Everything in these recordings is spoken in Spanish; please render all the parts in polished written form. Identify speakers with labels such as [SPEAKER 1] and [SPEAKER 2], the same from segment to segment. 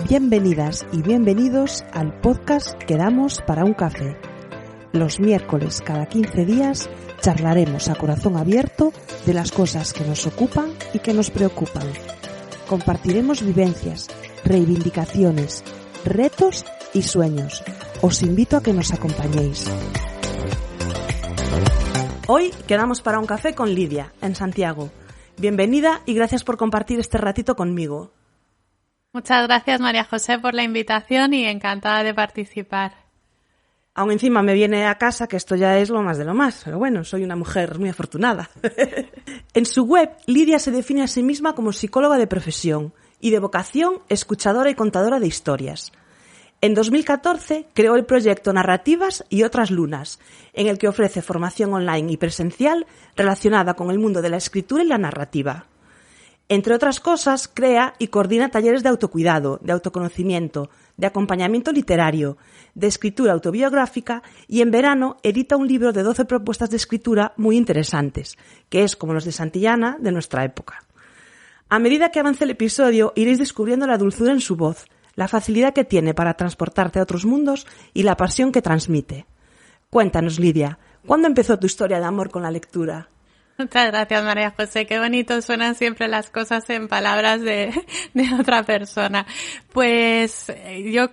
[SPEAKER 1] Bienvenidas y bienvenidos al podcast Quedamos para un café. Los miércoles cada 15 días charlaremos a corazón abierto de las cosas que nos ocupan y que nos preocupan. Compartiremos vivencias, reivindicaciones, retos y sueños. Os invito a que nos acompañéis. Hoy quedamos para un café con Lidia, en Santiago. Bienvenida y gracias por compartir este ratito conmigo.
[SPEAKER 2] Muchas gracias, María José, por la invitación y encantada de participar.
[SPEAKER 1] Aún encima me viene a casa, que esto ya es lo más de lo más, pero bueno, soy una mujer muy afortunada. En su web, Lidia se define a sí misma como psicóloga de profesión y de vocación escuchadora y contadora de historias. En 2014 creó el proyecto Narrativas y otras lunas, en el que ofrece formación online y presencial relacionada con el mundo de la escritura y la narrativa. Entre otras cosas, crea y coordina talleres de autocuidado, de autoconocimiento, de acompañamiento literario, de escritura autobiográfica y en verano edita un libro de 12 propuestas de escritura muy interesantes, que es como los de Santillana de nuestra época. A medida que avance el episodio, iréis descubriendo la dulzura en su voz, la facilidad que tiene para transportarte a otros mundos y la pasión que transmite. Cuéntanos, Lidia, ¿cuándo empezó tu historia de amor con la lectura?
[SPEAKER 2] Muchas gracias, María José. Qué bonito suenan siempre las cosas en palabras de otra persona. Pues yo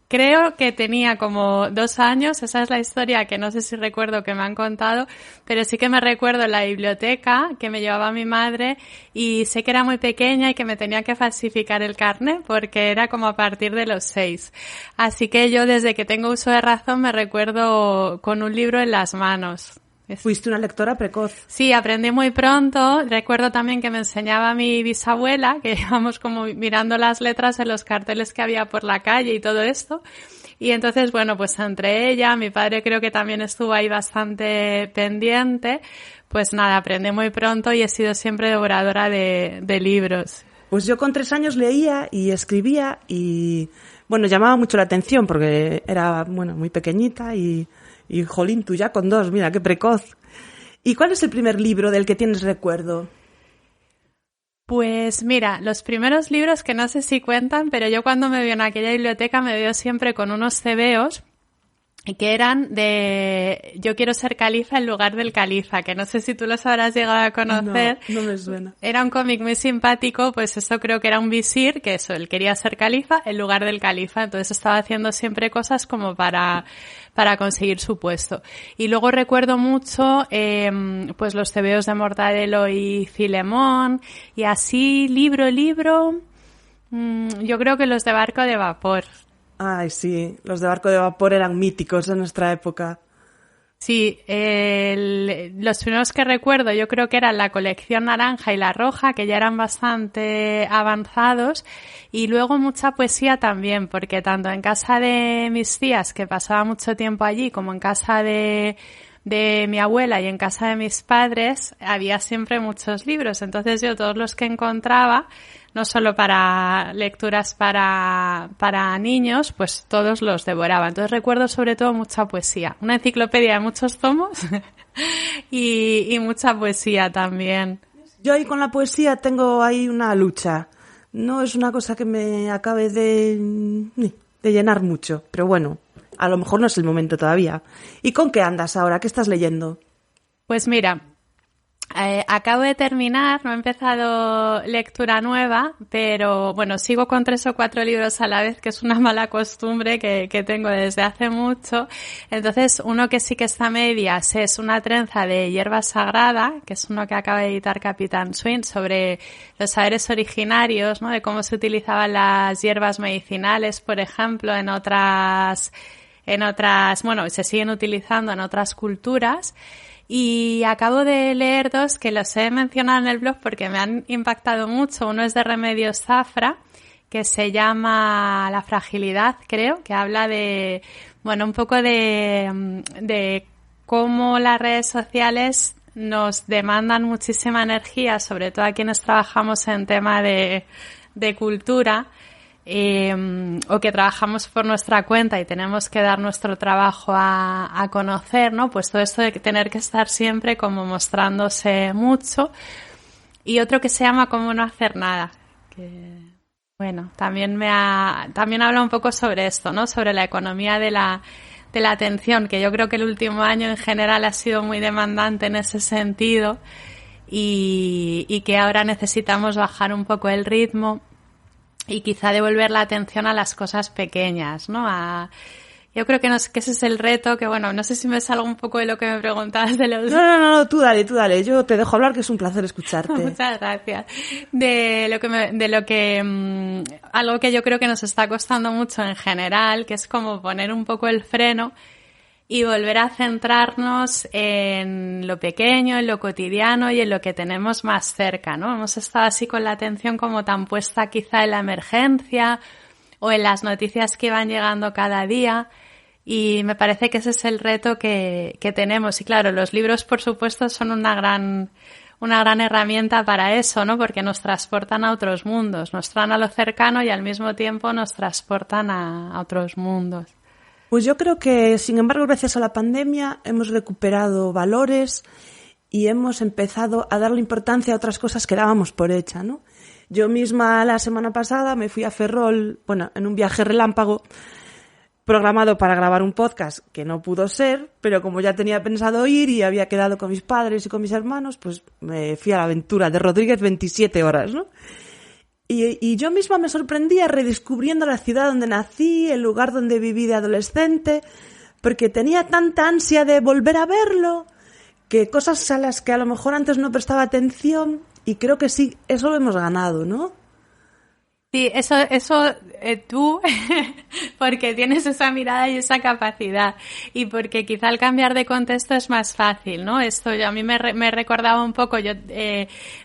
[SPEAKER 2] creo que tenía como 2 años. Esa es la historia que no sé si recuerdo que me han contado, pero sí que me recuerdo en la biblioteca que me llevaba mi madre y sé que era muy pequeña y que me tenía que falsificar el carné porque era como a partir de los 6. Así que yo desde que tengo uso de razón me recuerdo con un libro en las manos.
[SPEAKER 1] Fuiste una lectora precoz.
[SPEAKER 2] Sí, aprendí muy pronto. Recuerdo también que me enseñaba mi bisabuela, que íbamos como mirando las letras en los carteles que había por la calle y todo esto. Y entonces, bueno, pues entre ella, mi padre creo que también estuvo ahí bastante pendiente. Pues nada, aprendí muy pronto y he sido siempre devoradora de libros.
[SPEAKER 1] Pues yo con 3 años leía y escribía y, bueno, llamaba mucho la atención porque era, bueno, muy pequeñita y jolín, tú ya con 2, mira, qué precoz. ¿Y cuál es el primer libro del que tienes recuerdo?
[SPEAKER 2] Pues mira, los primeros libros que no sé si cuentan, pero yo cuando me veo en aquella biblioteca me veo siempre con unos tebeos que eran de Yo quiero ser califa en lugar del califa, que no sé si tú los habrás llegado a conocer.
[SPEAKER 1] No me suena.
[SPEAKER 2] Era un cómic muy simpático, pues eso creo que era un visir, que eso, él quería ser califa en lugar del califa, entonces estaba haciendo siempre cosas como para conseguir su puesto. Y luego recuerdo mucho pues los tebeos de Mortadelo y Filemón, y así libro, yo creo que los de Barco de Vapor.
[SPEAKER 1] Ay, sí, los de Barco de Vapor eran míticos en nuestra época.
[SPEAKER 2] Sí, los primeros que recuerdo yo creo que eran la colección naranja y la roja, que ya eran bastante avanzados, y luego mucha poesía también, porque tanto en casa de mis tías, que pasaba mucho tiempo allí, como en casa de mi abuela y en casa de mis padres, había siempre muchos libros. Entonces yo todos los que encontraba, no solo para lecturas para niños, pues todos los devoraba. Entonces recuerdo sobre todo mucha poesía. Una enciclopedia de muchos tomos y mucha poesía también.
[SPEAKER 1] Yo ahí con la poesía tengo ahí una lucha. No es una cosa que me acabe de llenar mucho, pero bueno, a lo mejor no es el momento todavía. ¿Y con qué andas ahora? ¿Qué estás leyendo?
[SPEAKER 2] Pues mira, acabo de terminar, no he empezado lectura nueva, pero bueno, sigo con 3 o 4 libros a la vez, que es una mala costumbre que tengo desde hace mucho. Entonces, uno que sí que está a medias es Una trenza de hierba sagrada, que es uno que acaba de editar Capitán Swing, sobre los saberes originarios, ¿no? De cómo se utilizaban las hierbas medicinales, por ejemplo, en otras, bueno, se siguen utilizando en otras culturas. Y acabo de leer 2 que los he mencionado en el blog porque me han impactado mucho. Uno es de Remedios Zafra, que se llama La fragilidad, creo, que habla de, bueno, un poco de cómo las redes sociales nos demandan muchísima energía, sobre todo a quienes trabajamos en tema de cultura, o que trabajamos por nuestra cuenta y tenemos que dar nuestro trabajo a conocer, ¿no? Pues todo esto de tener que estar siempre como mostrándose mucho. Y otro que se llama Cómo no hacer nada, que Bueno, también habla un poco sobre esto, ¿no? Sobre la economía de la atención, que yo creo que el último año en general ha sido muy demandante en ese sentido y que ahora necesitamos bajar un poco el ritmo y quizá devolver la atención a las cosas pequeñas, ¿no? Yo creo que ese es el reto, que bueno, no sé si me salgo un poco de lo que me preguntabas de los...
[SPEAKER 1] No, tú dale, yo te dejo hablar, que es un placer escucharte.
[SPEAKER 2] Muchas gracias. Algo que yo creo que nos está costando mucho en general, que es como poner un poco el freno y volver a centrarnos en lo pequeño, en lo cotidiano y en lo que tenemos más cerca, ¿no? Hemos estado así con la atención como tan puesta quizá en la emergencia o en las noticias que van llegando cada día, y me parece que ese es el reto que tenemos. Y claro, los libros, por supuesto, son una gran herramienta para eso, ¿no? Porque nos transportan a otros mundos, nos traen a lo cercano y al mismo tiempo nos transportan a otros mundos.
[SPEAKER 1] Pues yo creo que, sin embargo, gracias a la pandemia hemos recuperado valores y hemos empezado a darle importancia a otras cosas que dábamos por hecha, ¿no? Yo misma la semana pasada me fui a Ferrol, en un viaje relámpago programado para grabar un podcast que no pudo ser, pero como ya tenía pensado ir y había quedado con mis padres y con mis hermanos, pues me fui a la aventura de Rodríguez 27 horas, ¿no? Y yo misma me sorprendía redescubriendo la ciudad donde nací, el lugar donde viví de adolescente, porque tenía tanta ansia de volver a verlo, que cosas a las que a lo mejor antes no prestaba atención, y creo que sí, eso lo hemos ganado, ¿no?
[SPEAKER 2] Sí, eso tú, porque tienes esa mirada y esa capacidad, y porque quizá al cambiar de contexto es más fácil, ¿no? Esto a mí me recordaba un poco,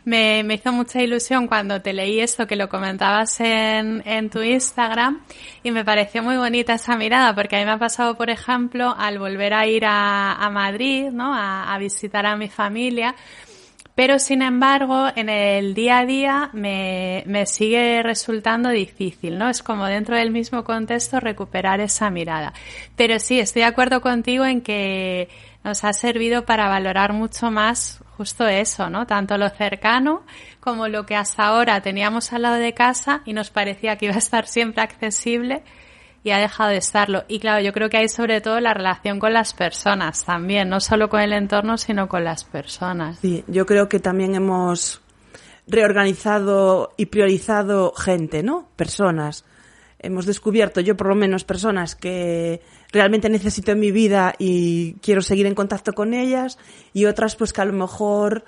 [SPEAKER 2] me hizo mucha ilusión cuando te leí esto, que lo comentabas en tu Instagram, y me pareció muy bonita esa mirada, porque a mí me ha pasado, por ejemplo, al volver a ir a Madrid, ¿no? A visitar a mi familia. Pero, sin embargo, en el día a día me sigue resultando difícil, ¿no? Es como dentro del mismo contexto recuperar esa mirada. Pero sí, estoy de acuerdo contigo en que nos ha servido para valorar mucho más justo eso, ¿no? Tanto lo cercano como lo que hasta ahora teníamos al lado de casa y nos parecía que iba a estar siempre accesible, y ha dejado de estarlo. Y claro, yo creo que hay sobre todo la relación con las personas también, no solo con el entorno, sino con las personas.
[SPEAKER 1] Sí, yo creo que también hemos reorganizado y priorizado gente, ¿no? Personas. Hemos descubierto, yo por lo menos, personas que realmente necesito en mi vida y quiero seguir en contacto con ellas, y otras pues que a lo mejor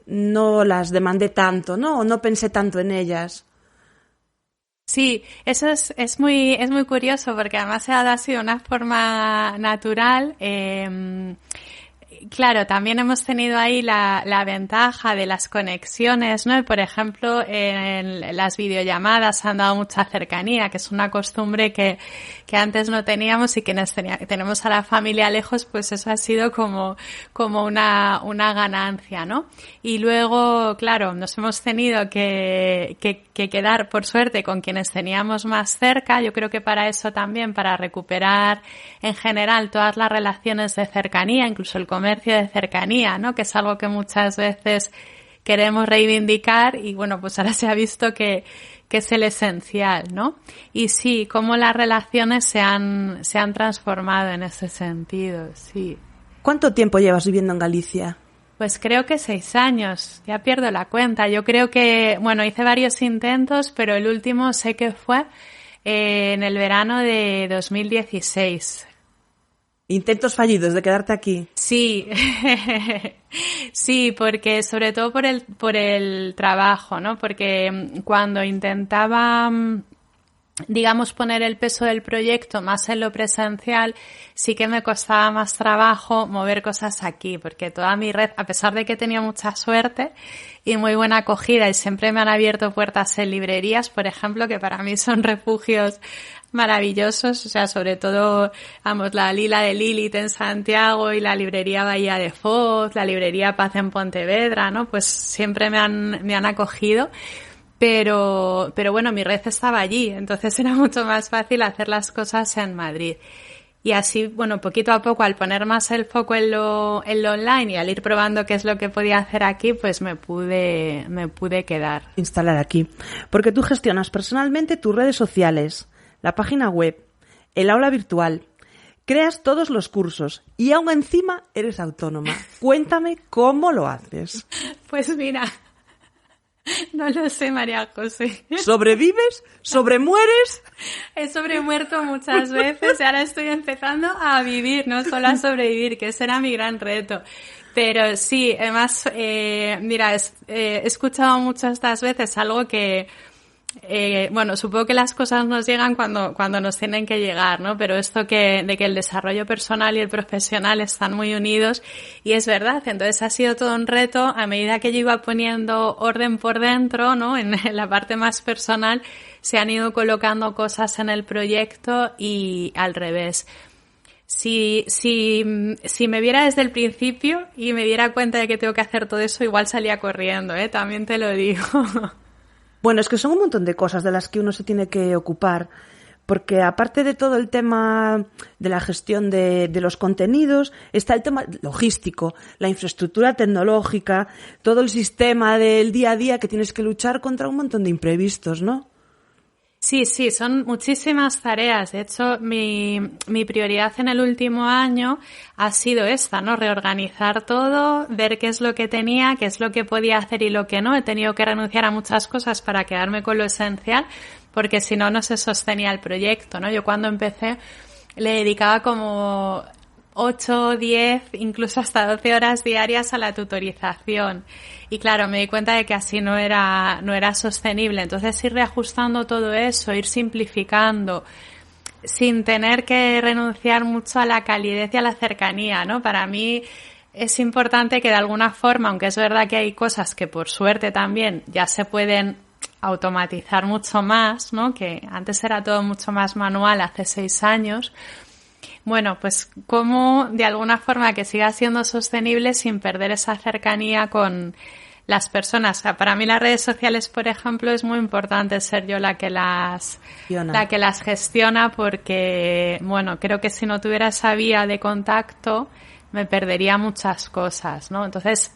[SPEAKER 1] no las demandé tanto, ¿no? O no pensé tanto en ellas.
[SPEAKER 2] Sí, eso es muy curioso, porque además se ha dado así de una forma natural. Claro, también hemos tenido ahí la ventaja de las conexiones, ¿no? Por ejemplo, en las videollamadas han dado mucha cercanía, que es una costumbre que antes no teníamos, y quienes tenemos a la familia lejos, pues eso ha sido como una ganancia, ¿no? Y luego, claro, nos hemos tenido que quedar, por suerte, con quienes teníamos más cerca. Yo creo que para eso también, para recuperar en general todas las relaciones de cercanía, incluso el comercio de cercanía, ¿no? Que es algo que muchas veces queremos reivindicar, y bueno, pues ahora se ha visto que es el esencial, ¿no? Y sí, cómo las relaciones se han transformado en ese sentido, sí.
[SPEAKER 1] ¿Cuánto tiempo llevas viviendo en Galicia?
[SPEAKER 2] Pues creo que 6 años, ya pierdo la cuenta. Yo creo que, bueno, hice varios intentos, pero el último sé que fue en el verano de 2016.
[SPEAKER 1] ¿Intentos fallidos de quedarte aquí?
[SPEAKER 2] Sí, sí, porque sobre todo por el trabajo, ¿no? Porque cuando intentaba, digamos, poner el peso del proyecto más en lo presencial, sí que me costaba más trabajo mover cosas aquí, porque toda mi red, a pesar de que tenía mucha suerte y muy buena acogida, y siempre me han abierto puertas en librerías, por ejemplo, que para mí son refugios maravillosos, o sea, sobre todo, vamos, la Lila de Lilith en Santiago y la librería Bahía de Foz, la librería Paz en Pontevedra, ¿no? Pues siempre me han acogido. Pero bueno, mi red estaba allí, entonces era mucho más fácil hacer las cosas en Madrid. Y así, bueno, poquito a poco, al poner más el foco en lo online y al ir probando qué es lo que podía hacer aquí, pues me pude quedar.
[SPEAKER 1] Instalar aquí. Porque tú gestionas personalmente tus redes sociales, la página web, el aula virtual, creas todos los cursos y aún encima eres autónoma. Cuéntame cómo lo haces.
[SPEAKER 2] Pues mira, no lo sé, María José.
[SPEAKER 1] ¿Sobrevives? ¿Sobremueres?
[SPEAKER 2] He sobremuerto muchas veces y ahora estoy empezando a vivir, no solo a sobrevivir, que ese era mi gran reto. Pero sí, además, mira, he escuchado muchas estas veces algo que, bueno, supongo que las cosas nos llegan cuando nos tienen que llegar, ¿no? Pero esto de que el desarrollo personal y el profesional están muy unidos, y es verdad. Entonces ha sido todo un reto a medida que yo iba poniendo orden por dentro, ¿no? En la parte más personal se han ido colocando cosas en el proyecto y al revés. Si me viera desde el principio y me diera cuenta de que tengo que hacer todo eso, igual salía corriendo, también te lo digo.
[SPEAKER 1] Bueno, es que son un montón de cosas de las que uno se tiene que ocupar, porque aparte de todo el tema de la gestión de los contenidos, está el tema logístico, la infraestructura tecnológica, todo el sistema del día a día que tienes que luchar contra un montón de imprevistos, ¿no?
[SPEAKER 2] Sí, son muchísimas tareas. De hecho, mi prioridad en el último año ha sido esta, ¿no? Reorganizar todo, ver qué es lo que tenía, qué es lo que podía hacer y lo que no. He tenido que renunciar a muchas cosas para quedarme con lo esencial, porque si no, no se sostenía el proyecto, ¿no? Yo cuando empecé le dedicaba como 8, 10, incluso hasta 12 horas diarias a la tutorización. Y claro, me di cuenta de que así no era sostenible. Entonces ir reajustando todo eso, ir simplificando, sin tener que renunciar mucho a la calidez y a la cercanía, ¿no? Para mí es importante que de alguna forma, aunque es verdad que hay cosas que por suerte también ya se pueden automatizar mucho más, ¿no? Que antes era todo mucho más manual hace 6 años. Bueno, pues cómo de alguna forma que siga siendo sostenible sin perder esa cercanía con las personas. O sea, para mí las redes sociales, por ejemplo, es muy importante ser yo la que las gestiona, porque, bueno, creo que si no tuviera esa vía de contacto me perdería muchas cosas, ¿no? Entonces,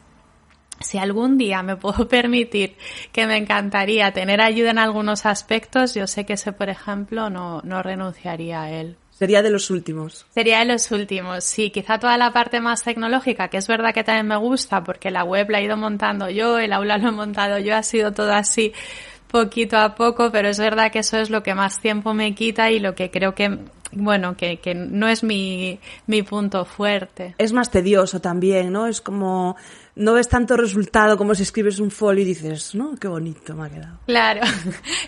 [SPEAKER 2] si algún día me puedo permitir, que me encantaría tener ayuda en algunos aspectos, yo sé que ese, por ejemplo, no renunciaría a él.
[SPEAKER 1] Sería de los últimos.
[SPEAKER 2] Sería de los últimos, sí. Quizá toda la parte más tecnológica, que es verdad que también me gusta, porque la web la he ido montando yo, el aula lo he montado yo, ha sido todo así poquito a poco, pero es verdad que eso es lo que más tiempo me quita y lo que creo que, bueno, que no es mi punto fuerte.
[SPEAKER 1] Es más tedioso también, ¿no? Es como, no ves tanto resultado como si escribes un folio y dices, ¿no? Qué bonito me ha quedado.
[SPEAKER 2] Claro,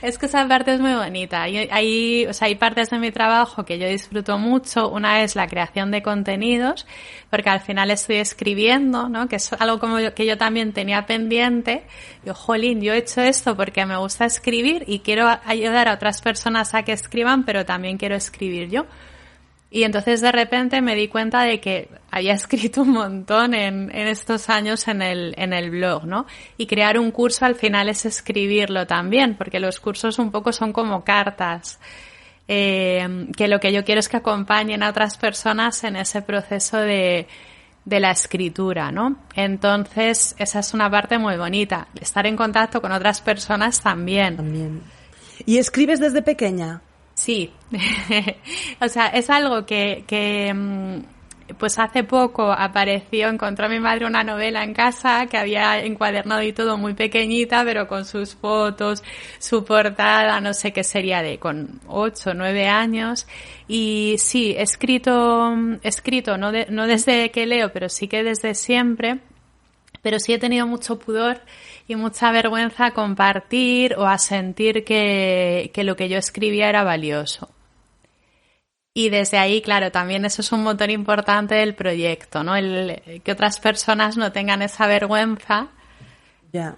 [SPEAKER 2] es que esa parte es muy bonita. Hay partes de mi trabajo que yo disfruto mucho. Una es la creación de contenidos, porque al final estoy escribiendo, ¿no? Que es algo como que yo también tenía pendiente. Yo, jolín, yo he hecho esto porque me gusta escribir y quiero ayudar a otras personas a que escriban, pero también quiero escribir yo. Y entonces de repente me di cuenta de que había escrito un montón en estos años en el blog, ¿no? Y crear un curso al final es escribirlo también, porque los cursos un poco son como cartas, que lo que yo quiero es que acompañen a otras personas en ese proceso de la escritura, ¿no? Entonces esa es una parte muy bonita. Estar en contacto con otras personas también.
[SPEAKER 1] ¿Y escribes desde pequeña?
[SPEAKER 2] Sí, o sea, es algo que pues hace poco encontró mi madre una novela en casa que había encuadernado y todo muy pequeñita, pero con sus fotos, su portada, no sé qué sería con 8 o 9 años. Y sí, he escrito, no desde que leo, pero sí que desde siempre. Pero sí he tenido mucho pudor y mucha vergüenza a compartir o a sentir que lo que yo escribía era valioso. Y desde ahí, claro, también eso es un motor importante del proyecto, ¿no? Que otras personas no tengan esa vergüenza.
[SPEAKER 1] Ya,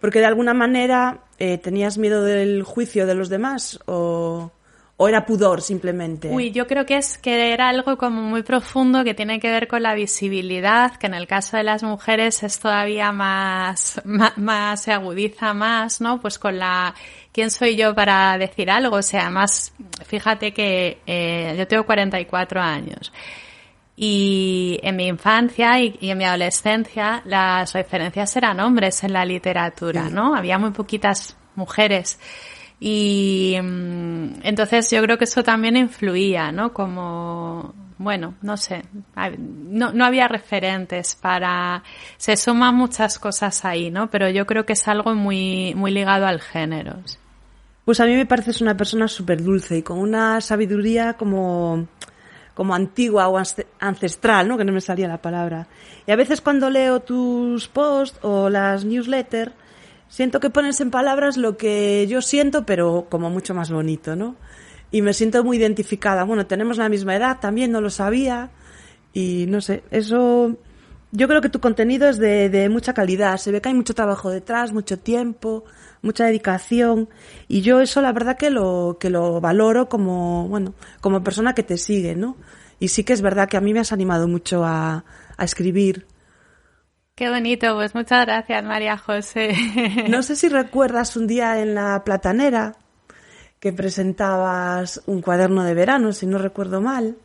[SPEAKER 1] porque de alguna manera tenías miedo del juicio de los demás o ¿O era pudor simplemente?
[SPEAKER 2] Uy, yo creo que era algo como muy profundo que tiene que ver con la visibilidad, que en el caso de las mujeres es todavía más se agudiza más, ¿no? Pues con ¿quién soy yo para decir algo? O sea, además, fíjate que yo tengo 44 años. Y en mi infancia y en mi adolescencia las referencias eran hombres en la literatura, ¿no? Había muy poquitas mujeres. Y entonces yo creo que eso también influía, ¿no? Como, bueno, no sé, no había referentes se suman muchas cosas ahí, ¿no? Pero yo creo que es algo muy, muy ligado al género.
[SPEAKER 1] Pues a mí me pareces una persona súper dulce y con una sabiduría como antigua o ancestral, ¿no? Que no me salía la palabra. Y a veces cuando leo tus posts o las newsletters, siento que pones en palabras lo que yo siento, pero como mucho más bonito, ¿no? Y me siento muy identificada. Bueno, tenemos la misma edad, también no lo sabía. Y no sé, eso... Yo creo que tu contenido es de mucha calidad. Se ve que hay mucho trabajo detrás, mucho tiempo, mucha dedicación. Y yo eso la verdad que lo valoro como persona que te sigue, ¿no? Y sí que es verdad que a mí me has animado mucho a escribir.
[SPEAKER 2] Qué bonito, pues muchas gracias, María José.
[SPEAKER 1] No sé si recuerdas un día en La Platanera que presentabas un cuaderno de verano, si no recuerdo mal,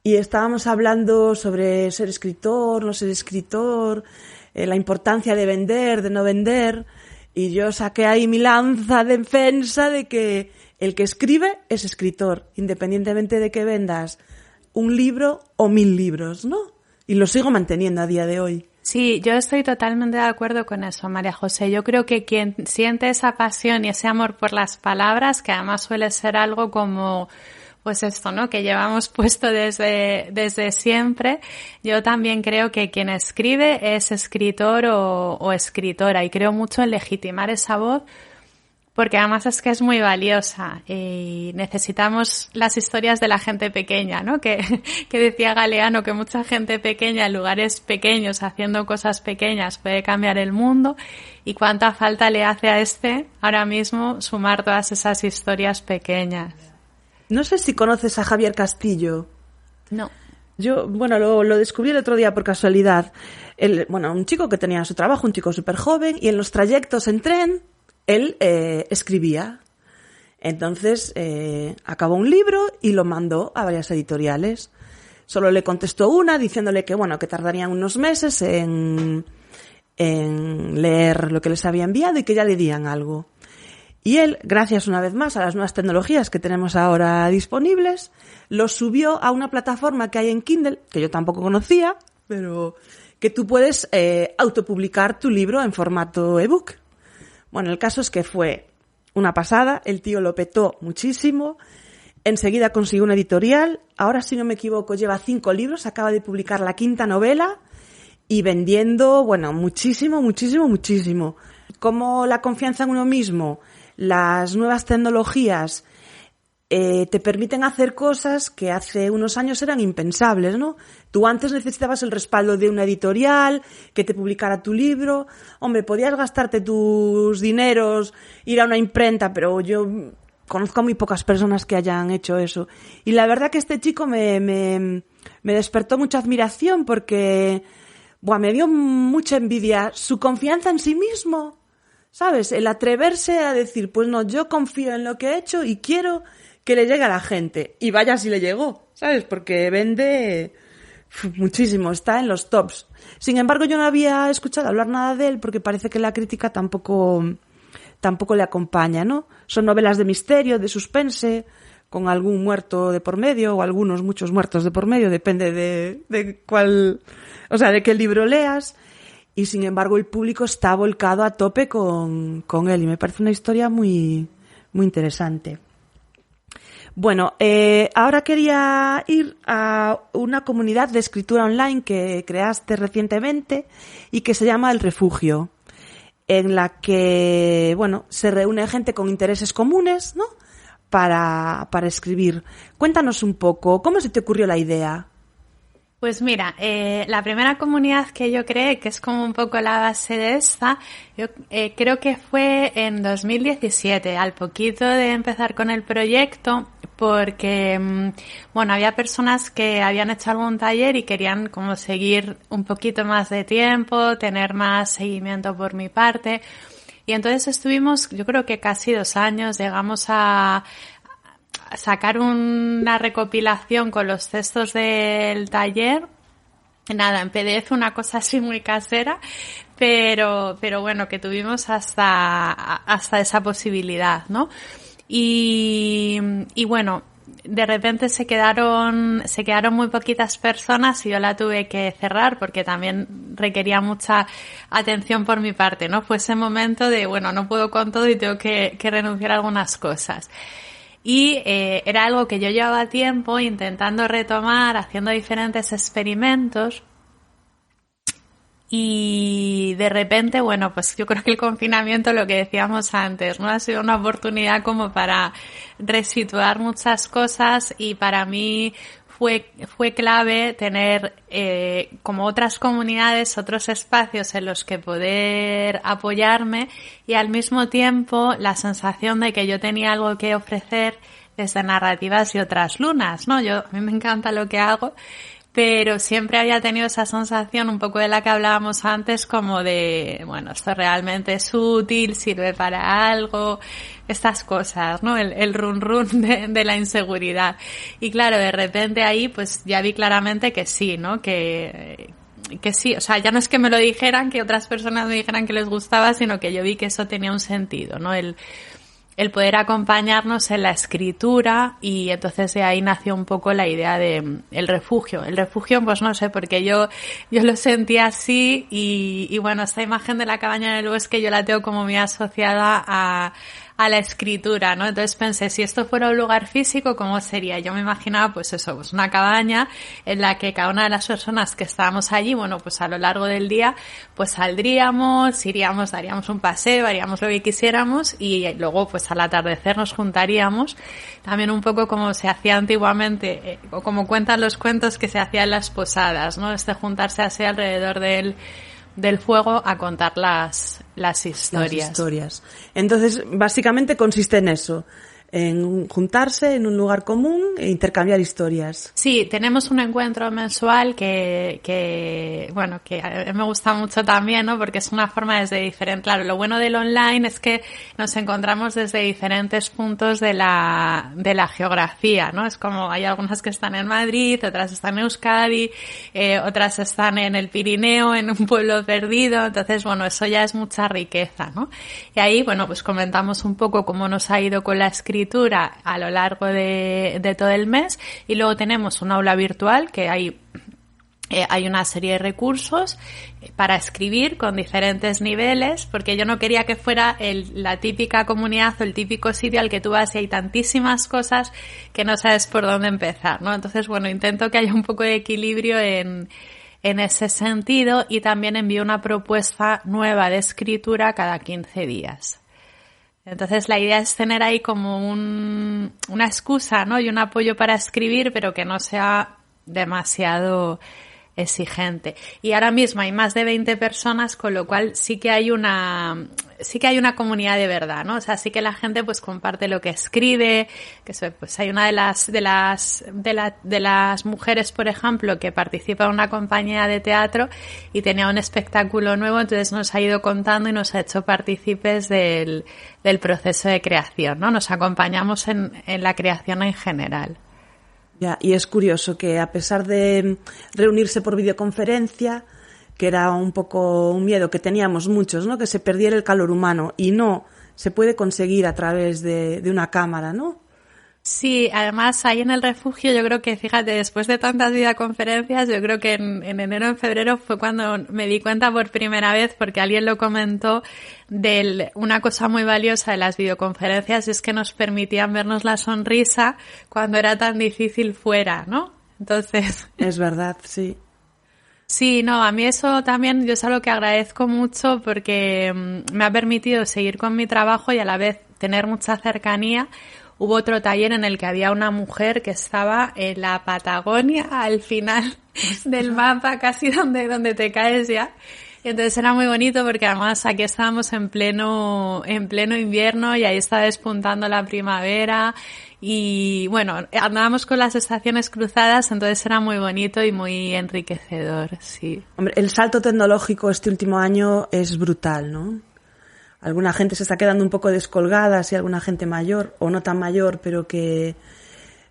[SPEAKER 1] y estábamos hablando sobre ser escritor, no ser escritor, la importancia de vender, de no vender, y yo saqué ahí mi lanza de defensa de que el que escribe es escritor, independientemente de que vendas un libro o 1000 libros, ¿no? Y lo sigo manteniendo a día de hoy.
[SPEAKER 2] Sí, yo estoy totalmente de acuerdo con eso, María José. Yo creo que quien siente esa pasión y ese amor por las palabras, que además suele ser algo como, pues esto, ¿no? Que llevamos puesto desde siempre. Yo también creo que quien escribe es escritor o escritora y creo mucho en legitimar esa voz. Porque además es que es muy valiosa y necesitamos las historias de la gente pequeña, ¿no? Que decía Galeano que mucha gente pequeña en lugares pequeños haciendo cosas pequeñas puede cambiar el mundo y cuánta falta le hace a ahora mismo sumar todas esas historias pequeñas.
[SPEAKER 1] No sé si conoces a Javier Castillo.
[SPEAKER 2] No.
[SPEAKER 1] Yo, lo descubrí el otro día por casualidad. Un chico que tenía su trabajo, un chico súper joven y en los trayectos en tren él escribía. Entonces acabó un libro y lo mandó a varias editoriales. Solo le contestó una diciéndole que tardarían unos meses en leer lo que les había enviado y que ya le dirían algo. Y él, gracias una vez más a las nuevas tecnologías que tenemos ahora disponibles, lo subió a una plataforma que hay en Kindle, que yo tampoco conocía, pero que tú puedes autopublicar tu libro en formato ebook. Bueno, el caso es que fue una pasada, el tío lo petó muchísimo, enseguida consiguió una editorial, ahora si no me equivoco lleva 5 libros, acaba de publicar la 5ª novela y vendiendo, muchísimo, muchísimo, muchísimo. Como la confianza en uno mismo, las nuevas tecnologías te permiten hacer cosas que hace unos años eran impensables, ¿no? Tú antes necesitabas el respaldo de una editorial, que te publicara tu libro. Hombre, podías gastarte tus dineros, ir a una imprenta, pero yo conozco a muy pocas personas que hayan hecho eso. Y la verdad que este chico me despertó mucha admiración porque me dio mucha envidia su confianza en sí mismo, ¿sabes? El atreverse a decir, pues no, yo confío en lo que he hecho y quiero que le llegue a la gente. Y vaya si le llegó, ¿sabes? Porque vende muchísimo, está en los tops. Sin embargo, yo no había escuchado hablar nada de él porque parece que la crítica tampoco le acompaña, ¿no? Son novelas de misterio, de suspense, con algún muerto de por medio o muchos muertos de por medio, depende de cuál, de qué libro leas. Y sin embargo, el público está volcado a tope con él y me parece una historia muy, muy interesante. Bueno, ahora quería ir a una comunidad de escritura online que creaste recientemente y que se llama El Refugio, en la que, se reúne gente con intereses comunes, ¿no? Para escribir. Cuéntanos un poco, ¿cómo se te ocurrió la idea?
[SPEAKER 2] Pues mira, la primera comunidad que yo creé, que es como un poco la base de esta, yo creo que fue en 2017, al poquito de empezar con el proyecto, porque, bueno, había personas que habían hecho algún taller y querían como seguir un poquito más de tiempo, tener más seguimiento por mi parte. Y entonces estuvimos, yo creo que casi 2 años, llegamos a sacar una recopilación con los textos del taller. Nada, en PDF, una cosa así muy casera, pero bueno, que tuvimos hasta esa posibilidad, ¿no? Y bueno, de repente se quedaron muy poquitas personas y yo la tuve que cerrar porque también requería mucha atención por mi parte, ¿no? Fue ese momento de, bueno, no puedo con todo y tengo que renunciar a algunas cosas. Y era algo que yo llevaba tiempo intentando retomar, haciendo diferentes experimentos. Y de repente, bueno, pues yo creo que el confinamiento, lo que decíamos antes, ¿no? Ha sido una oportunidad como para resituar muchas cosas y para mí fue clave tener como otras comunidades, otros espacios en los que poder apoyarme y al mismo tiempo la sensación de que yo tenía algo que ofrecer desde narrativas y otras lunas, ¿no? A mí me encanta lo que hago, pero siempre había tenido esa sensación un poco de la que hablábamos antes, como de, bueno, esto realmente es útil, sirve para algo, estas cosas, ¿no? El run run de la inseguridad. Y claro, de repente ahí pues ya vi claramente que sí, ¿no? Que sí, o sea, ya no es que me lo dijeran, que otras personas me dijeran que les gustaba, sino que yo vi que eso tenía un sentido, ¿no? El poder acompañarnos en la escritura, y entonces de ahí nació un poco la idea de el refugio. El refugio, pues no sé, porque yo lo sentía así y bueno, esta imagen de la cabaña en el bosque yo la tengo como muy asociada a la escritura, ¿no? Entonces pensé, si esto fuera un lugar físico, ¿cómo sería? Yo me imaginaba, pues eso, pues una cabaña en la que cada una de las personas que estábamos allí, bueno, pues a lo largo del día, pues saldríamos, iríamos, daríamos un paseo, haríamos lo que quisiéramos y luego, pues al atardecer nos juntaríamos, también un poco como se hacía antiguamente, o como cuentan los cuentos que se hacían en las posadas, ¿no? Juntarse así alrededor del fuego a contar las historias.
[SPEAKER 1] Entonces, básicamente consiste en eso, en juntarse en un lugar común e intercambiar historias.
[SPEAKER 2] Sí, tenemos un encuentro mensual que bueno, que a mí me gusta mucho también, ¿no? Porque es una forma desde diferente. Claro, lo bueno del online es que nos encontramos desde diferentes puntos de la geografía, ¿no? Es como hay algunas que están en Madrid, otras están en Euskadi, otras están en el Pirineo, en un pueblo perdido. Entonces, bueno, eso ya es mucha riqueza, ¿no? Y ahí, bueno, pues comentamos un poco cómo nos ha ido con la escritura a lo largo de todo el mes, y luego tenemos un aula virtual que hay una serie de recursos para escribir con diferentes niveles, porque yo no quería que fuera la típica comunidad o el típico sitio al que tú vas y hay tantísimas cosas que no sabes por dónde empezar, ¿no? Entonces, bueno, intento que haya un poco de equilibrio en ese sentido, y también envío una propuesta nueva de escritura cada 15 días. Entonces la idea es tener ahí como una excusa, ¿no? Y un apoyo para escribir, pero que no sea demasiado exigente. Y ahora mismo hay más de 20 personas, con lo cual sí que hay una comunidad de verdad, ¿no? O sea, sí que la gente pues comparte lo que escribe, pues hay una de las mujeres, por ejemplo, que participa en una compañía de teatro y tenía un espectáculo nuevo, entonces nos ha ido contando y nos ha hecho partícipes del proceso de creación, ¿no? Nos acompañamos en la creación en general.
[SPEAKER 1] Ya, y es curioso que a pesar de reunirse por videoconferencia, que era un poco un miedo que teníamos muchos, ¿no? Que se perdiera el calor humano, y no, se puede conseguir a través de una cámara, ¿no?
[SPEAKER 2] Sí, además ahí en el refugio yo creo que, fíjate, después de tantas videoconferencias, yo creo que en enero, en febrero fue cuando me di cuenta por primera vez, porque alguien lo comentó, una cosa muy valiosa de las videoconferencias es que nos permitían vernos la sonrisa cuando era tan difícil fuera, ¿no? Entonces...
[SPEAKER 1] Es verdad, sí.
[SPEAKER 2] Sí, no, a mí eso también yo es algo que agradezco mucho, porque me ha permitido seguir con mi trabajo y a la vez tener mucha cercanía. Hubo otro taller en el que había una mujer que estaba en la Patagonia, al final del mapa, casi donde te caes ya. Y entonces era muy bonito, porque además aquí estábamos en pleno invierno y ahí estaba despuntando la primavera Y bueno, andábamos con las estaciones cruzadas, entonces era muy bonito y muy enriquecedor, sí.
[SPEAKER 1] Hombre, el salto tecnológico este último año es brutal, ¿no? Alguna gente se está quedando un poco descolgada, sí, alguna gente mayor o no tan mayor, pero que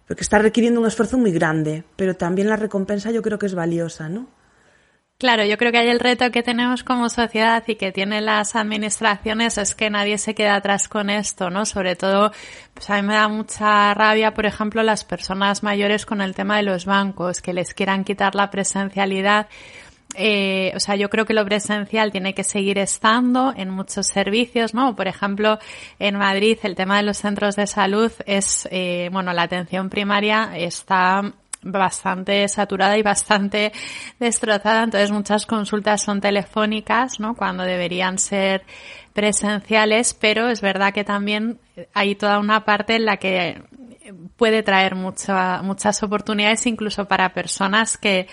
[SPEAKER 1] está requiriendo un esfuerzo muy grande, pero también la recompensa yo creo que es valiosa, ¿no?
[SPEAKER 2] Claro, yo creo que hay el reto que tenemos como sociedad y que tienen las administraciones es que nadie se queda atrás con esto, ¿no? Sobre todo, pues a mí me da mucha rabia, por ejemplo, las personas mayores con el tema de los bancos, que les quieran quitar la presencialidad. O sea, yo creo que lo presencial tiene que seguir estando en muchos servicios, ¿no? Por ejemplo, en Madrid el tema de los centros de salud es, la atención primaria está bastante saturada y bastante destrozada, entonces muchas consultas son telefónicas, ¿no? Cuando deberían ser presenciales, pero es verdad que también hay toda una parte en la que puede traer muchas oportunidades incluso para personas que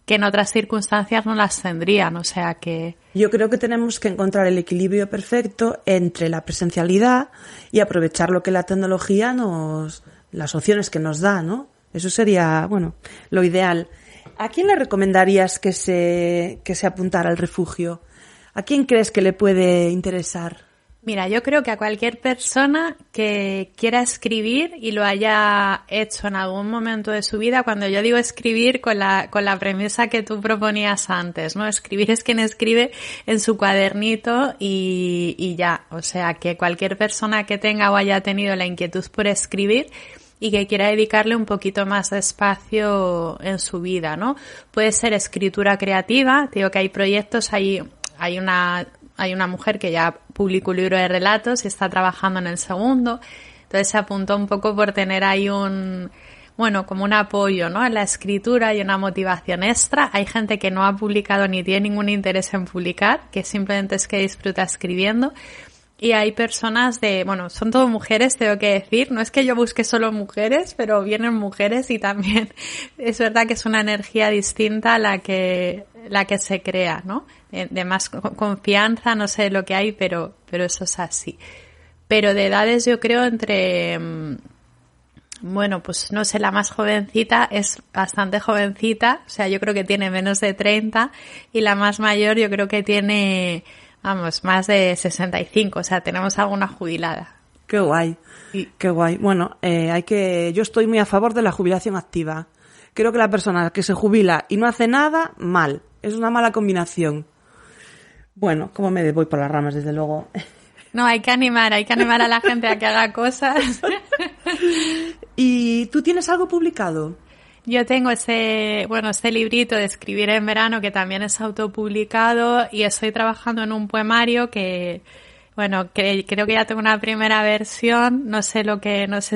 [SPEAKER 2] en otras circunstancias no las tendrían, o sea que...
[SPEAKER 1] Yo creo que tenemos que encontrar el equilibrio perfecto entre la presencialidad y aprovechar lo que la tecnología las opciones que nos da, ¿no? Eso sería, lo ideal. ¿A quién le recomendarías que se apuntara al refugio? ¿A quién crees que le puede interesar?
[SPEAKER 2] Mira, yo creo que a cualquier persona que quiera escribir y lo haya hecho en algún momento de su vida, cuando yo digo escribir con la premisa que tú proponías antes, ¿no? Escribir es quien escribe en su cuadernito y ya. O sea, que cualquier persona que tenga o haya tenido la inquietud por escribir y que quiera dedicarle un poquito más de espacio en su vida, ¿no? Puede ser escritura creativa, digo que hay proyectos, hay una mujer que ya publicó un libro de relatos y está trabajando en el segundo, entonces se apuntó un poco por tener ahí como un apoyo, ¿no? En la escritura y una motivación extra. Hay gente que no ha publicado ni tiene ningún interés en publicar, que simplemente es que disfruta escribiendo. Y hay personas son todo mujeres, tengo que decir, no es que yo busque solo mujeres, pero vienen mujeres y también es verdad que es una energía distinta a la que se crea, ¿no? De más confianza, no sé lo que hay, pero eso es así. Pero de edades yo creo entre, pues no sé, la más jovencita es bastante jovencita, o sea, yo creo que tiene menos de 30 y la más mayor yo creo que tiene... más de 65, o sea, tenemos alguna jubilada.
[SPEAKER 1] Qué guay, sí. Qué guay. Bueno, yo estoy muy a favor de la jubilación activa. Creo que la persona que se jubila y no hace nada, mal. Es una mala combinación. Bueno, como me voy por las ramas, desde luego.
[SPEAKER 2] No, hay que animar a la gente a que haga cosas.
[SPEAKER 1] ¿Y tú tienes algo publicado?
[SPEAKER 2] Yo tengo este librito de escribir en verano que también es autopublicado y estoy trabajando en un poemario que creo que ya tengo una primera versión, no sé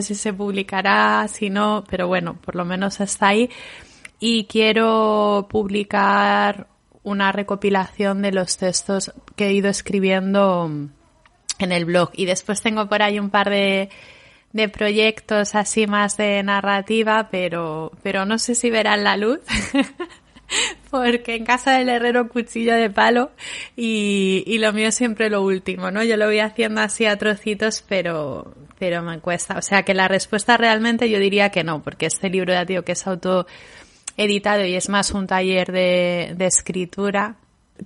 [SPEAKER 2] si se publicará, si no, pero bueno, por lo menos está ahí y quiero publicar una recopilación de los textos que he ido escribiendo en el blog y después tengo por ahí un par de proyectos así más de narrativa, pero no sé si verán la luz, porque en casa del herrero cuchillo de palo y lo mío es siempre lo último, ¿no? Yo lo voy haciendo así a trocitos, pero me cuesta. O sea que la respuesta realmente yo diría que no, porque este libro ya digo que es autoeditado y es más un taller de escritura.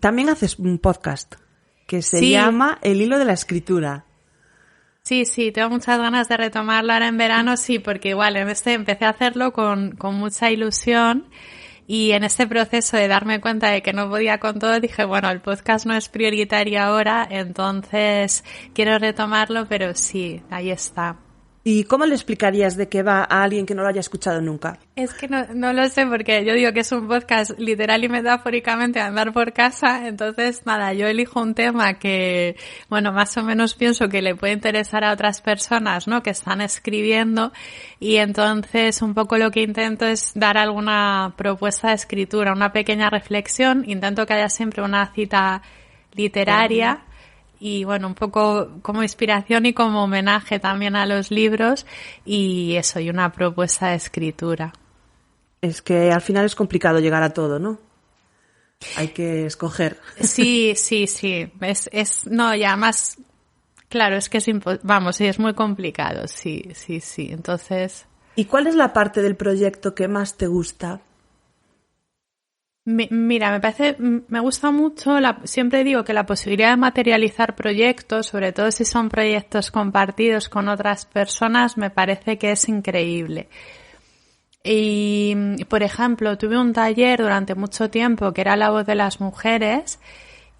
[SPEAKER 1] También haces un podcast que se llama El hilo de la escritura.
[SPEAKER 2] Sí, tengo muchas ganas de retomarlo ahora en verano, sí, porque igual empecé a hacerlo con mucha ilusión y en este proceso de darme cuenta de que no podía con todo, dije, el podcast no es prioritario ahora, entonces quiero retomarlo, pero sí, ahí está.
[SPEAKER 1] ¿Y cómo le explicarías de qué va a alguien que no lo haya escuchado nunca?
[SPEAKER 2] Es que no lo sé, porque yo digo que es un podcast literal y metafóricamente de andar por casa, entonces nada, yo elijo un tema que, más o menos pienso que le puede interesar a otras personas, ¿no? Que están escribiendo y entonces un poco lo que intento es dar alguna propuesta de escritura, una pequeña reflexión, intento que haya siempre una cita literaria. Y un poco como inspiración y como homenaje también a los libros y eso, y una propuesta de escritura.
[SPEAKER 1] Es que al final es complicado llegar a todo, ¿no? Hay que escoger.
[SPEAKER 2] Sí. Y además Claro, es que sí, es muy complicado, sí. Entonces...
[SPEAKER 1] ¿Y cuál es la parte del proyecto que más te gusta?
[SPEAKER 2] Mira, me gusta mucho, siempre digo que la posibilidad de materializar proyectos, sobre todo si son proyectos compartidos con otras personas, me parece que es increíble. Y, por ejemplo, tuve un taller durante mucho tiempo que era La Voz de las Mujeres.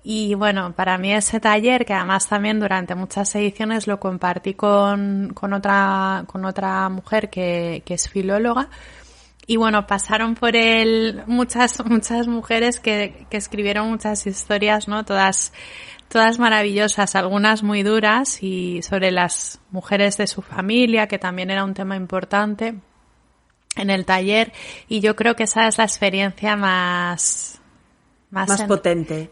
[SPEAKER 2] Y bueno, para mí ese taller, que además también durante muchas ediciones lo compartí con otra mujer que es filóloga. Y bueno, pasaron por él muchas mujeres que escribieron muchas historias, ¿no? Todas maravillosas, algunas muy duras, y sobre las mujeres de su familia, que también era un tema importante en el taller. Y yo creo que esa es la experiencia más
[SPEAKER 1] potente.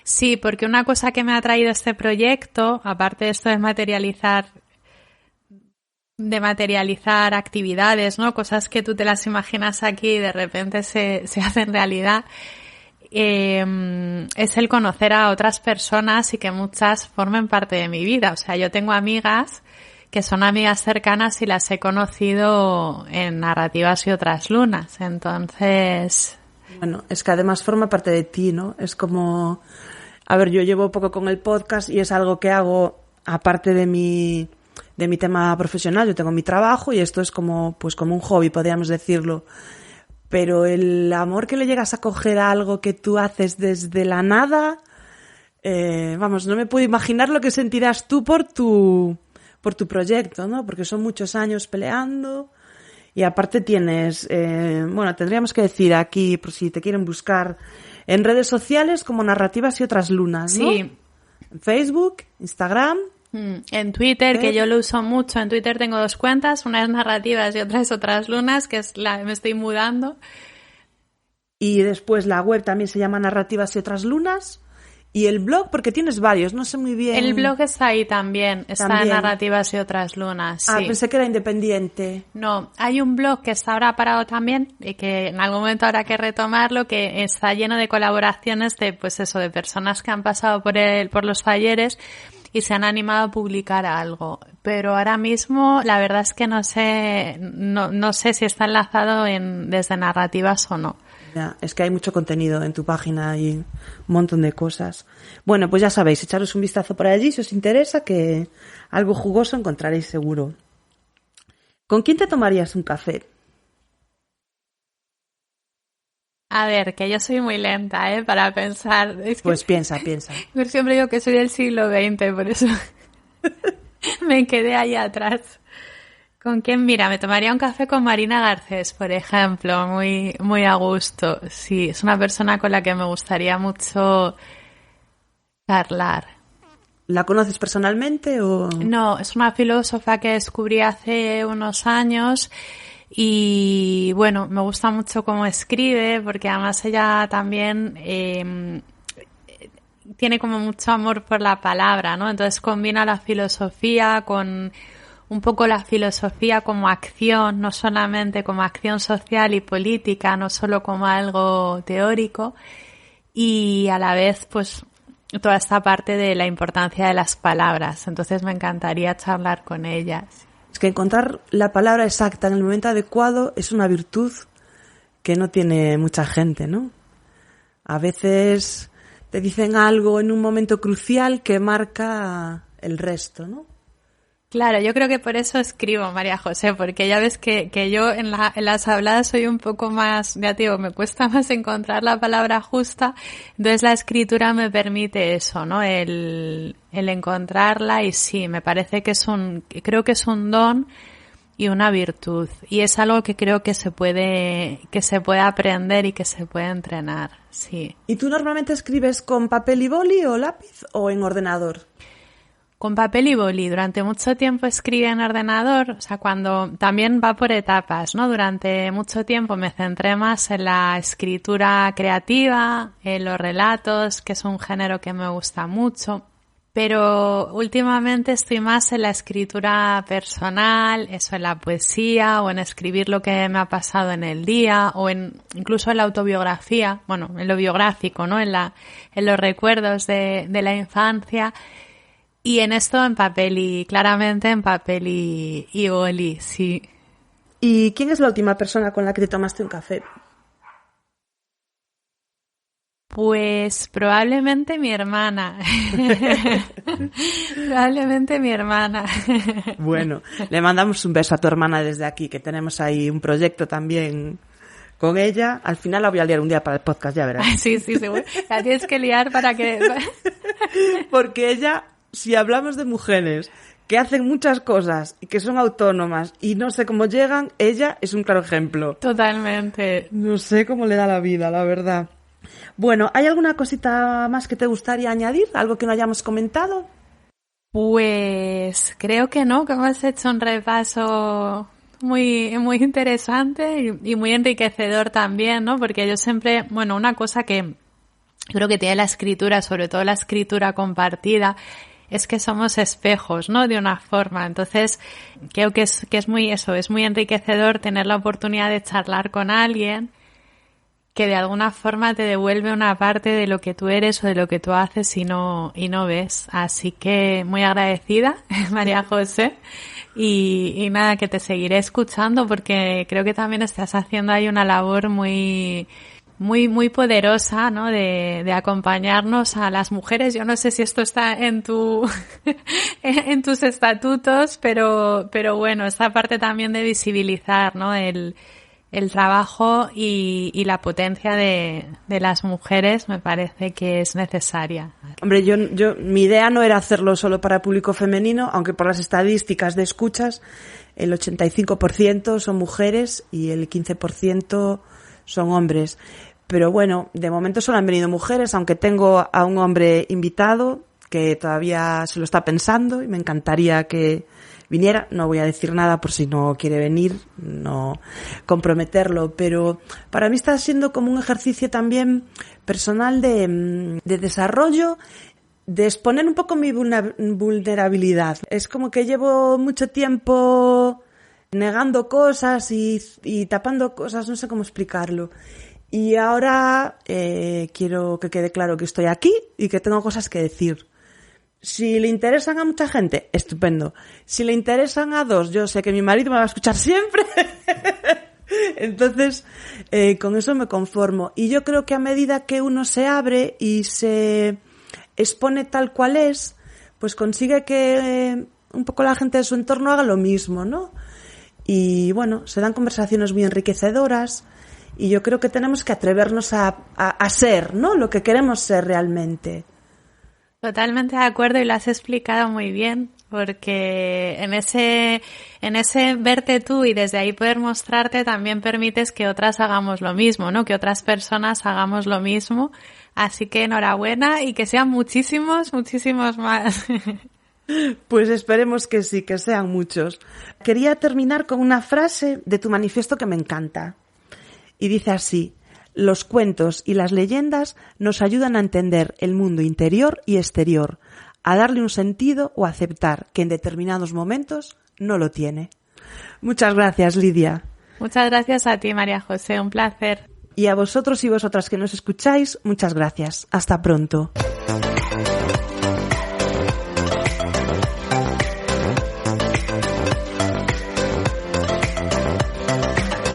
[SPEAKER 2] Sí, porque una cosa que me ha traído este proyecto, aparte de esto de materializar actividades, ¿no? Cosas que tú te las imaginas aquí y de repente se hacen realidad, es el conocer a otras personas y que muchas formen parte de mi vida. O sea, yo tengo amigas que son amigas cercanas y las he conocido en Narrativas y otras lunas. Entonces...
[SPEAKER 1] Bueno, es que además forma parte de ti, ¿no? Es como... A ver, yo llevo poco con el podcast y es algo que hago aparte de mi tema profesional. Yo tengo mi trabajo y esto es como un hobby, podríamos decirlo. Pero el amor que le llegas a coger a algo que tú haces desde la nada, no me puedo imaginar lo que sentirás tú por tu proyecto, ¿no? Porque son muchos años peleando. Y aparte tienes, tendríamos que decir aquí, por si te quieren buscar, en redes sociales como Narrativas y otras lunas, ¿no?
[SPEAKER 2] Sí.
[SPEAKER 1] En Facebook, Instagram.
[SPEAKER 2] En Twitter, que yo lo uso mucho. En Twitter tengo 2 cuentas, una es Narrativas y otra es otras lunas, que es me estoy mudando.
[SPEAKER 1] Y después la web también se llama Narrativas y otras lunas. Y el blog, porque tienes varios, no sé muy bien.
[SPEAKER 2] El blog está ahí también, está en Narrativas y otras lunas, sí.
[SPEAKER 1] Pensé que era independiente.
[SPEAKER 2] No, hay un blog que está ahora parado también y que en algún momento habrá que retomarlo, que está lleno de colaboraciones de personas que han pasado por los talleres y se han animado a publicar algo. Pero ahora mismo la verdad es que no sé si está enlazado desde Narrativas o no.
[SPEAKER 1] Ya, es que hay mucho contenido en tu página y un montón de cosas. Bueno, pues ya sabéis, echaros un vistazo por allí si os interesa, que algo jugoso encontraréis seguro. ¿Con quién te tomarías un café?
[SPEAKER 2] A ver, que yo soy muy lenta, para pensar.
[SPEAKER 1] Pues piensa.
[SPEAKER 2] Yo siempre digo que soy del siglo XX, por eso me quedé ahí atrás. ¿Con quién? Mira, me tomaría un café con Marina Garcés, por ejemplo, muy, muy a gusto. Sí, es una persona con la que me gustaría mucho charlar.
[SPEAKER 1] ¿La conoces personalmente o...?
[SPEAKER 2] No, es una filósofa que descubrí hace unos años y, bueno, me gusta mucho cómo escribe, porque además ella también tiene como mucho amor por la palabra, ¿no? Entonces combina la filosofía con... un poco la filosofía como acción, no solamente como acción social y política, no solo como algo teórico, y a la vez pues toda esta parte de la importancia de las palabras. Entonces me encantaría charlar con ellas.
[SPEAKER 1] Es que encontrar la palabra exacta en el momento adecuado es una virtud que no tiene mucha gente, ¿no? A veces te dicen algo en un momento crucial que marca el resto, ¿no?
[SPEAKER 2] Claro, yo creo que por eso escribo, María José, porque ya ves que yo en las habladas soy un poco más, ya te digo, me cuesta más encontrar la palabra justa, entonces la escritura me permite eso, ¿no? El encontrarla, y sí, me parece que creo que es un don y una virtud, y es algo que creo que se puede aprender y que se puede entrenar, sí.
[SPEAKER 1] ¿Y tú normalmente escribes con papel y boli o lápiz o en ordenador?
[SPEAKER 2] Con papel y boli. Durante mucho tiempo escribí en ordenador, o sea, cuando también va por etapas, ¿no? Durante mucho tiempo me centré más en la escritura creativa, en los relatos, que es un género que me gusta mucho, pero últimamente estoy más en la escritura personal, eso, en la poesía, o en escribir lo que me ha pasado en el día, o incluso en la autobiografía, bueno, en lo biográfico, ¿no? En los recuerdos de la infancia. Y en esto claramente en papel y boli, sí.
[SPEAKER 1] ¿Y quién es la última persona con la que te tomaste un café?
[SPEAKER 2] Pues probablemente mi hermana. Probablemente mi hermana.
[SPEAKER 1] Bueno, le mandamos un beso a tu hermana desde aquí, que tenemos ahí un proyecto también con ella. Al final la voy a liar un día para el podcast, ya verás.
[SPEAKER 2] Sí, seguro. La tienes que liar para que...
[SPEAKER 1] Porque ella, si hablamos de mujeres que hacen muchas cosas y que son autónomas y no sé cómo llegan, ella es un claro ejemplo.
[SPEAKER 2] Totalmente.
[SPEAKER 1] No sé cómo le da la vida, la verdad. Bueno, ¿hay alguna cosita más que te gustaría añadir? ¿Algo que no hayamos comentado?
[SPEAKER 2] Pues creo que no, que hemos hecho un repaso muy interesante y muy enriquecedor también, ¿no? Porque yo siempre, una cosa que creo que tiene la escritura, sobre todo la escritura compartida, es que somos espejos, ¿no? De una forma. Entonces, creo que es muy enriquecedor tener la oportunidad de charlar con alguien que de alguna forma te devuelve una parte de lo que tú eres o de lo que tú haces y no ves. Así que muy agradecida, María José. Y nada, que te seguiré escuchando porque creo que también estás haciendo ahí una labor muy poderosa, ¿no? De acompañarnos a las mujeres. Yo no sé si esto está en en tus estatutos, pero bueno, esta parte también de visibilizar, ¿no? El trabajo y la potencia de las mujeres me parece que es necesaria.
[SPEAKER 1] Hombre, yo mi idea no era hacerlo solo para público femenino, aunque por las estadísticas de escuchas el 85% son mujeres y el 15% son hombres. Pero bueno, de momento solo han venido mujeres, aunque tengo a un hombre invitado que todavía se lo está pensando y me encantaría que viniera. No voy a decir nada por si no quiere venir, no comprometerlo, pero para mí está siendo como un ejercicio también personal de desarrollo, de exponer un poco mi vulnerabilidad. Es como que llevo mucho tiempo negando cosas y tapando cosas, no sé cómo explicarlo. Y ahora quiero que quede claro que estoy aquí y que tengo cosas que decir. Si le interesan a mucha gente, estupendo. Si le interesan a dos, yo sé que mi marido me va a escuchar siempre. Entonces, con eso me conformo. Y yo creo que a medida que uno se abre y se expone tal cual es, pues consigue que un poco la gente de su entorno haga lo mismo, ¿no? Y bueno, se dan conversaciones muy enriquecedoras y yo creo que tenemos que atrevernos a ser, ¿no? Lo que queremos ser realmente.
[SPEAKER 2] Totalmente de acuerdo y lo has explicado muy bien, porque en ese verte tú y desde ahí poder mostrarte también permites que otras hagamos lo mismo, ¿no? Que otras personas hagamos lo mismo. Así que enhorabuena y que sean muchísimos más.
[SPEAKER 1] Pues esperemos que sí, que sean muchos. Quería terminar con una frase de tu manifiesto que me encanta. Y dice así: los cuentos y las leyendas nos ayudan a entender el mundo interior y exterior, a darle un sentido o aceptar que en determinados momentos no lo tiene. Muchas gracias, Lidia.
[SPEAKER 2] Muchas gracias a ti, María José, un placer.
[SPEAKER 1] Y a vosotros y vosotras que nos escucháis, muchas gracias. Hasta pronto.